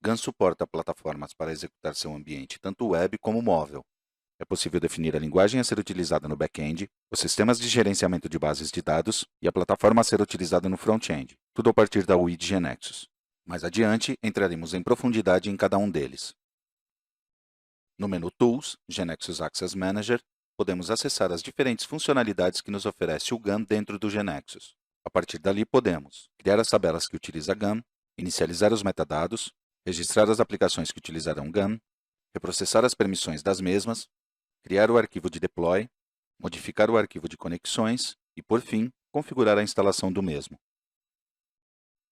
GAN suporta plataformas para executar seu ambiente tanto web como móvel. É possível definir a linguagem a ser utilizada no back-end, os sistemas de gerenciamento de bases de dados e a plataforma a ser utilizada no front-end, tudo a partir da UI de GeneXus. Mais adiante, entraremos em profundidade em cada um deles. No menu Tools, GeneXus Access Manager, podemos acessar as diferentes funcionalidades que nos oferece o GAN dentro do GeneXus. A partir dali, podemos criar as tabelas que utiliza GAN, inicializar os metadados, registrar as aplicações que utilizarão GAN, reprocessar as permissões das mesmas, criar o arquivo de deploy, modificar o arquivo de conexões e, por fim, configurar a instalação do mesmo.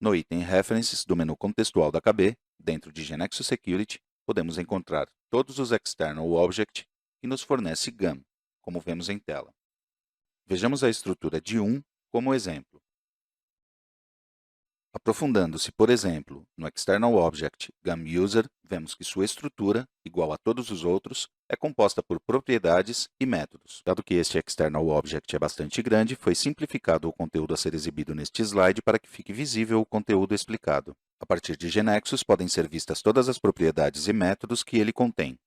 No item References do menu contextual da KB, dentro de GeneXus Security, podemos encontrar todos os External Objects que nos fornece GAN, como vemos em tela. Vejamos a estrutura de um como exemplo. Aprofundando-se, por exemplo, no External Object GAN User, vemos que sua estrutura, igual a todos os outros, é composta por propriedades e métodos. Dado que este External Object é bastante grande, foi simplificado o conteúdo a ser exibido neste slide para que fique visível o conteúdo explicado. A partir de GeneXus, podem ser vistas todas as propriedades e métodos que ele contém.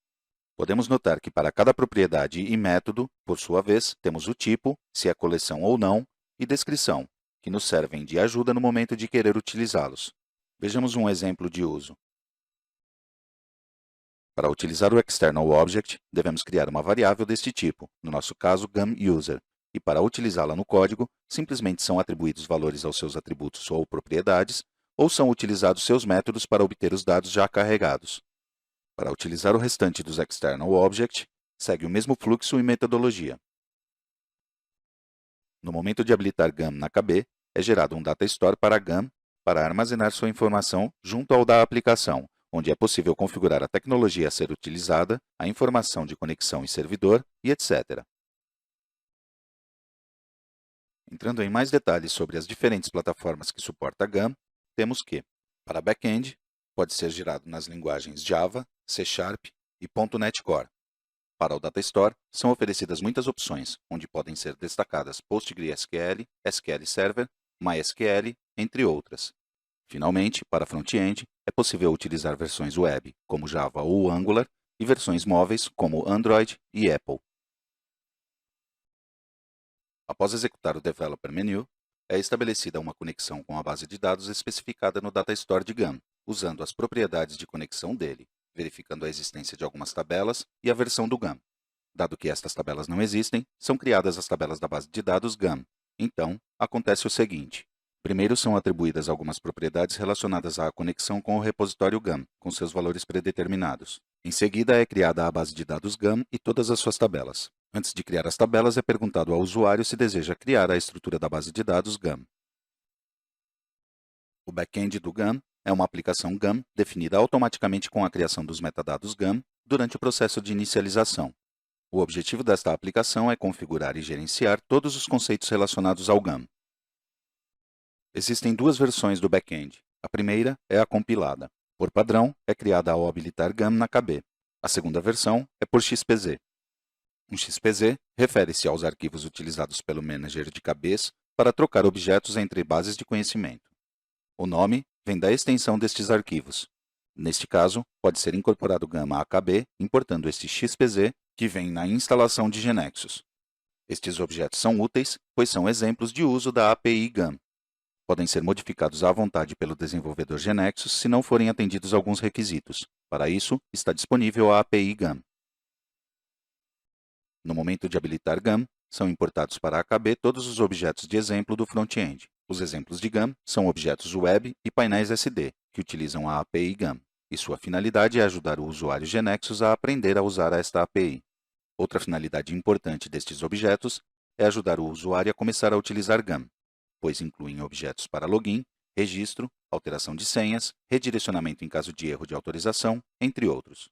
Podemos notar que para cada propriedade e método, por sua vez, temos o tipo, se é coleção ou não, e descrição, que nos servem de ajuda no momento de querer utilizá-los. Vejamos um exemplo de uso. Para utilizar o External Object, devemos criar uma variável deste tipo, no nosso caso GAMUser, e para utilizá-la no código, simplesmente são atribuídos valores aos seus atributos ou propriedades, ou são utilizados seus métodos para obter os dados já carregados. Para utilizar o restante dos External Object, segue o mesmo fluxo e metodologia. No momento de habilitar GAN na KB, é gerado um Data Store para GAN para armazenar sua informação junto ao da aplicação, onde é possível configurar a tecnologia a ser utilizada, a informação de conexão e servidor e etc. Entrando em mais detalhes sobre as diferentes plataformas que suporta GAN, temos que, para back-end, pode ser gerado nas linguagens Java, C# e .NET Core. Para o Data Store, são oferecidas muitas opções, onde podem ser destacadas PostgreSQL, SQL Server, MySQL, entre outras. Finalmente, para front-end, é possível utilizar versões web, como Java ou Angular, e versões móveis, como Android e Apple. Após executar o Developer Menu, é estabelecida uma conexão com a base de dados especificada no Data Store de GAN, usando as propriedades de conexão dele, verificando a existência de algumas tabelas e a versão do GAN. Dado que estas tabelas não existem, são criadas as tabelas da base de dados GAN. Então, acontece o seguinte. Primeiro são atribuídas algumas propriedades relacionadas à conexão com o repositório GAN, com seus valores predeterminados. Em seguida, é criada a base de dados GAN e todas as suas tabelas. Antes de criar as tabelas, é perguntado ao usuário se deseja criar a estrutura da base de dados GAN. O back-end do GAN é uma aplicação GAN definida automaticamente com a criação dos metadados GAN durante o processo de inicialização. O objetivo desta aplicação é configurar e gerenciar todos os conceitos relacionados ao GAN. Existem duas versões do back-end. A primeira é a compilada. Por padrão, é criada ao habilitar GAN na KB. A segunda versão é por XPZ. Um XPZ refere-se aos arquivos utilizados pelo manager de KBs para trocar objetos entre bases de conhecimento. O nome vem da extensão destes arquivos. Neste caso, pode ser incorporado GAN a KB, importando este XPZ, que vem na instalação de GeneXus. Estes objetos são úteis, pois são exemplos de uso da API GAN. Podem ser modificados à vontade pelo desenvolvedor GeneXus se não forem atendidos alguns requisitos. Para isso, está disponível a API GAN. No momento de habilitar GAN, são importados para a KB todos os objetos de exemplo do front-end. Os exemplos de GAN são objetos web e painéis SD, que utilizam a API GAN, e sua finalidade é ajudar o usuário GeneXus a aprender a usar esta API. Outra finalidade importante destes objetos é ajudar o usuário a começar a utilizar GAN, pois incluem objetos para login, registro, alteração de senhas, redirecionamento em caso de erro de autorização, entre outros.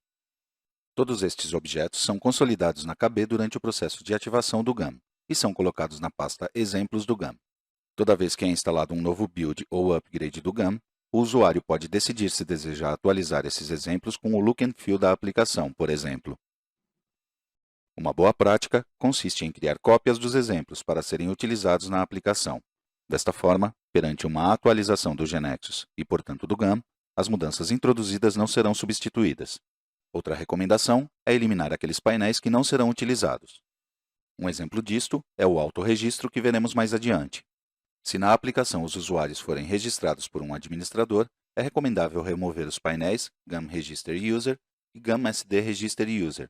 Todos estes objetos são consolidados na KB durante o processo de ativação do GAN e são colocados na pasta Exemplos do GAN. Toda vez que é instalado um novo build ou upgrade do GAN, o usuário pode decidir se deseja atualizar esses exemplos com o look and feel da aplicação, por exemplo. Uma boa prática consiste em criar cópias dos exemplos para serem utilizados na aplicação. Desta forma, perante uma atualização do GeneXus e, portanto, do GAN, as mudanças introduzidas não serão substituídas. Outra recomendação é eliminar aqueles painéis que não serão utilizados. Um exemplo disto é o autorregistro que veremos mais adiante. Se na aplicação os usuários forem registrados por um administrador, é recomendável remover os painéis GAM Register User e GAM SD Register User.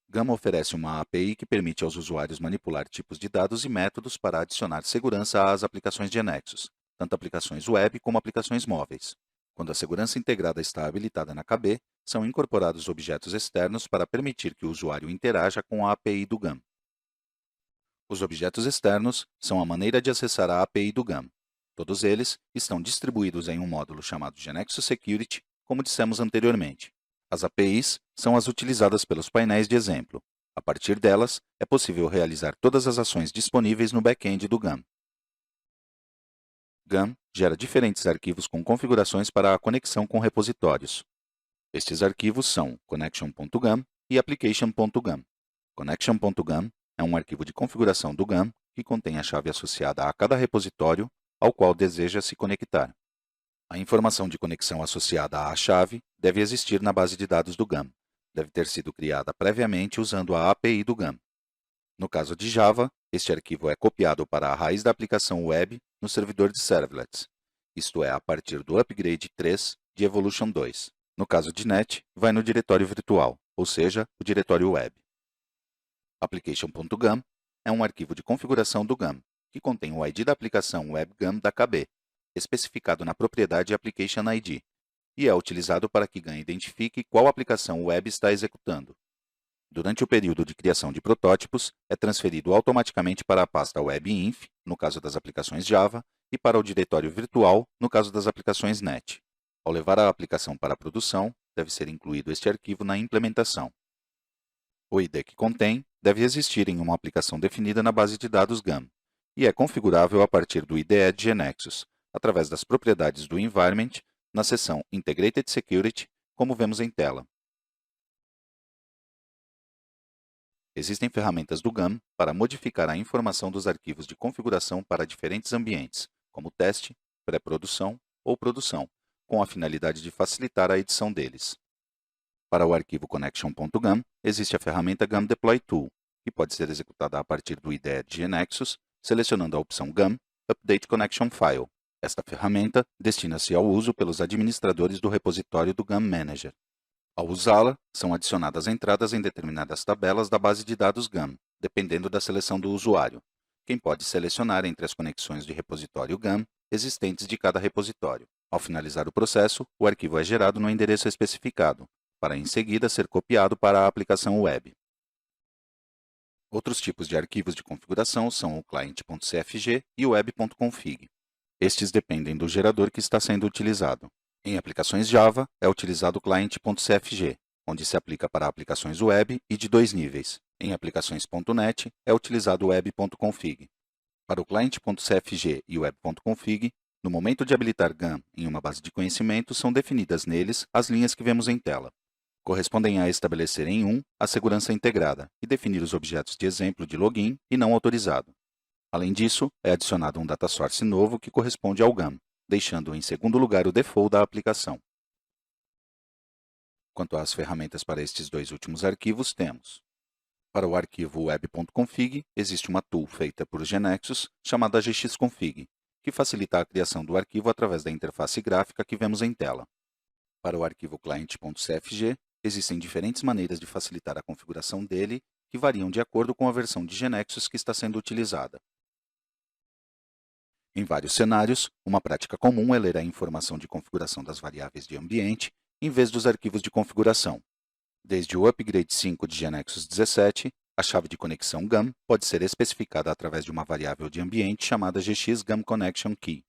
GAM oferece uma API que permite aos usuários manipular tipos de dados e métodos para adicionar segurança às aplicações de Nexus, tanto aplicações web como aplicações móveis. Quando a segurança integrada está habilitada na KB, são incorporados objetos externos para permitir que o usuário interaja com a API do GAM. Os objetos externos são a maneira de acessar a API do GAM. Todos eles estão distribuídos em um módulo chamado GNexus Security, como dissemos anteriormente. As APIs são as utilizadas pelos painéis de exemplo. A partir delas, é possível realizar todas as ações disponíveis no back-end do GAM. GAM gera diferentes arquivos com configurações para a conexão com repositórios. Estes arquivos são connection.gam e application.gam. Connection.gam é um arquivo de configuração do GAM que contém a chave associada a cada repositório ao qual deseja se conectar. A informação de conexão associada à chave deve existir na base de dados do GAM. Deve ter sido criada previamente usando a API do GAM. No caso de Java, este arquivo é copiado para a raiz da aplicação web no servidor de servlets, isto é, a partir do upgrade 3 de Evolution 2. No caso de Net, vai no diretório virtual, ou seja, o diretório web. Application.gam é um arquivo de configuração do GAM, que contém o ID da aplicação WebGAM da KB, especificado na propriedade Application ID, e é utilizado para que GAM identifique qual aplicação web está executando. Durante o período de criação de protótipos, é transferido automaticamente para a pasta WebInf, no caso das aplicações Java, e para o diretório virtual, no caso das aplicações Net. Ao levar a aplicação para a produção, deve ser incluído este arquivo na implementação. O ID que contém deve existir em uma aplicação definida na base de dados GAM, e é configurável a partir do IDE de GNexus, através das propriedades do environment, na seção Integrated Security, como vemos em tela. Existem ferramentas do GAM para modificar a informação dos arquivos de configuração para diferentes ambientes, como teste, pré-produção ou produção, com a finalidade de facilitar a edição deles. Para o arquivo connection.gam, existe a ferramenta GAM Deploy Tool, que pode ser executada a partir do IDE de GNexus, selecionando a opção GAM Update Connection File. Esta ferramenta destina-se ao uso pelos administradores do repositório do GAM Manager. Ao usá-la, são adicionadas entradas em determinadas tabelas da base de dados GAM, dependendo da seleção do usuário. Quem pode selecionar entre as conexões de repositório GAM existentes de cada repositório. Ao finalizar o processo, o arquivo é gerado no endereço especificado, para em seguida ser copiado para a aplicação web. Outros tipos de arquivos de configuração são o client.cfg e o web.config. Estes dependem do gerador que está sendo utilizado. Em aplicações Java, é utilizado o client.cfg, onde se aplica para aplicações web e de 2 níveis. Em aplicações .NET, é utilizado o web.config. Para o client.cfg e o web.config, no momento de habilitar GAM em uma base de conhecimento, são definidas neles as linhas que vemos em tela. Correspondem a estabelecer em um a segurança integrada e definir os objetos de exemplo de login e não autorizado. Além disso, é adicionado um data source novo que corresponde ao GAM, deixando em segundo lugar o default da aplicação. Quanto às ferramentas para estes dois últimos arquivos, temos. Para o arquivo web.config, existe uma tool feita por GNexus chamada gxconfig, que facilita a criação do arquivo através da interface gráfica que vemos em tela. Para o arquivo client.cfg, existem diferentes maneiras de facilitar a configuração dele, que variam de acordo com a versão de GNexus que está sendo utilizada. Em vários cenários, uma prática comum é ler a informação de configuração das variáveis de ambiente em vez dos arquivos de configuração. Desde o Upgrade 5 de GNexus 17, a chave de conexão GAM pode ser especificada através de uma variável de ambiente chamada gxGAMConnectionKey.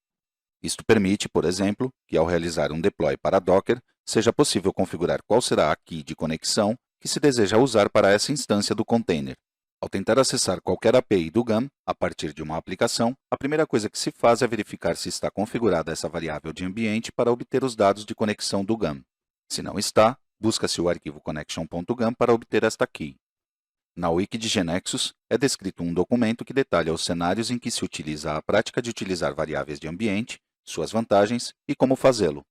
Isto permite, por exemplo, que ao realizar um deploy para Docker, seja possível configurar qual será a key de conexão que se deseja usar para essa instância do container. Ao tentar acessar qualquer API do GAM a partir de uma aplicação, a primeira coisa que se faz é verificar se está configurada essa variável de ambiente para obter os dados de conexão do GAM. Se não está, busca-se o arquivo connection.gam para obter esta key. Na wiki de GNexus, é descrito um documento que detalha os cenários em que se utiliza a prática de utilizar variáveis de ambiente suas vantagens e como fazê-lo.